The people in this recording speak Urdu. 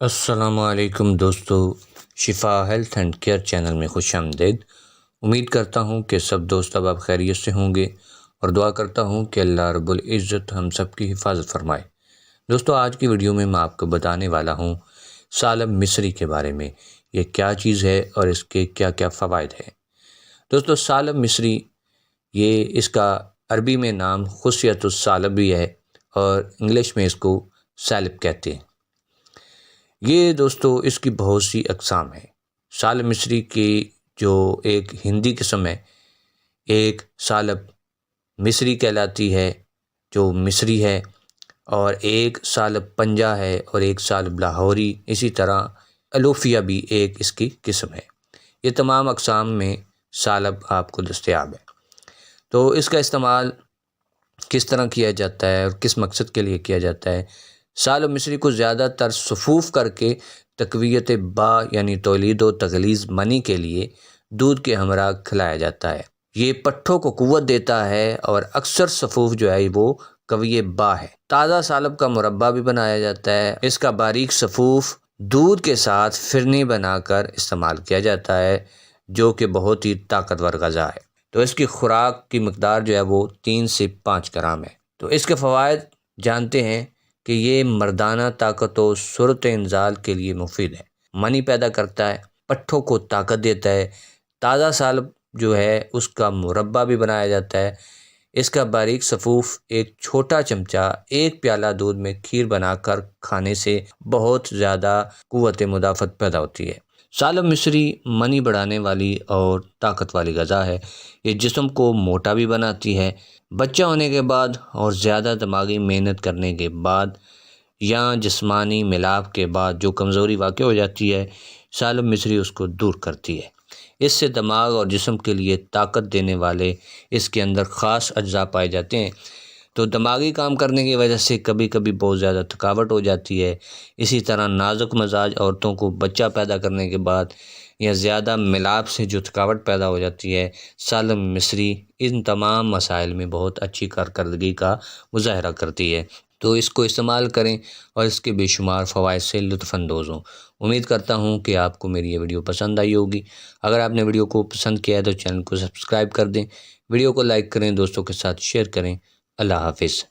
السلام علیکم دوستو، شفا ہیلتھ اینڈ کیئر چینل میں خوش آمدید۔ امید کرتا ہوں کہ سب دوست اب خیریت سے ہوں گے اور دعا کرتا ہوں کہ اللہ رب العزت ہم سب کی حفاظت فرمائے۔ دوستو، آج کی ویڈیو میں آپ کو بتانے والا ہوں سالم مصری کے بارے میں۔ یہ کیا چیز ہے اور اس کے کیا کیا فوائد ہیں۔ دوستو، سالم مصری اس کا عربی میں نام خصیۃ الثعلب بھی ہے اور انگلش میں اس کو سالب کہتے ہیں۔ یہ دوستو اس کی بہت سی اقسام ہیں۔ سالب مصری کی جو ایک ہندی قسم ہے، ایک سالب مصری کہلاتی ہے جو مصری ہے، اور ایک سالب پنجہ ہے اور ایک سالب لاہوری، اسی طرح الوفیہ بھی ایک اس کی قسم ہے۔ یہ تمام اقسام میں سالب آپ کو دستیاب ہے۔ تو اس کا استعمال کس طرح کیا جاتا ہے اور کس مقصد کے لیے کیا جاتا ہے؟ سالب مصری کو زیادہ تر صفوف کر کے تقویت با یعنی تولید و تغلیظ منی کے لیے دودھ کے ہمراہ کھلایا جاتا ہے۔ یہ پٹھوں کو قوت دیتا ہے اور اکثر صفوف جو ہے وہ قوی با ہے۔ تازہ سالب کا مربع بھی بنایا جاتا ہے۔ اس کا باریک صفوف دودھ کے ساتھ فرنی بنا کر استعمال کیا جاتا ہے، جو کہ بہت ہی طاقتور غذا ہے۔ تو اس کی خوراک کی مقدار جو ہے وہ 3 سے 5 گرام ہے۔ تو اس کے فوائد جانتے ہیں کہ یہ مردانہ طاقت و صورت انزال کے لیے مفید ہے، منی پیدا کرتا ہے، پٹھوں کو طاقت دیتا ہے۔ تازہ سالب جو ہے اس کا مربع بھی بنایا جاتا ہے۔ اس کا باریک صفوف ایک چھوٹا چمچہ ایک پیالہ دودھ میں کھیر بنا کر کھانے سے بہت زیادہ قوت مدافعت پیدا ہوتی ہے۔ سالب مصری منی بڑھانے والی اور طاقت والی غذا ہے۔ یہ جسم کو موٹا بھی بناتی ہے۔ بچہ ہونے کے بعد اور زیادہ دماغی محنت کرنے کے بعد یا جسمانی ملاپ کے بعد جو کمزوری واقع ہو جاتی ہے، سالب مصری اس کو دور کرتی ہے۔ اس سے دماغ اور جسم کے لیے طاقت دینے والے اس کے اندر خاص اجزاء پائے جاتے ہیں۔ تو دماغی کام کرنے کی وجہ سے کبھی کبھی بہت زیادہ تھکاوٹ ہو جاتی ہے۔ اسی طرح نازک مزاج عورتوں کو بچہ پیدا کرنے کے بعد یا زیادہ ملاپ سے جو تھکاوٹ پیدا ہو جاتی ہے، سالب مصری ان تمام مسائل میں بہت اچھی کارکردگی کا مظاہرہ کرتی ہے۔ تو اس کو استعمال کریں اور اس کے بے شمار فوائد سے لطف اندوز ہوں۔ امید کرتا ہوں کہ آپ کو میری یہ ویڈیو پسند آئی ہوگی۔ اگر آپ نے ویڈیو کو پسند کیا ہے تو چینل کو سبسکرائب کر دیں، ویڈیو کو لائک کریں، دوستوں کے ساتھ شیئر کریں۔ اللہ حافظ۔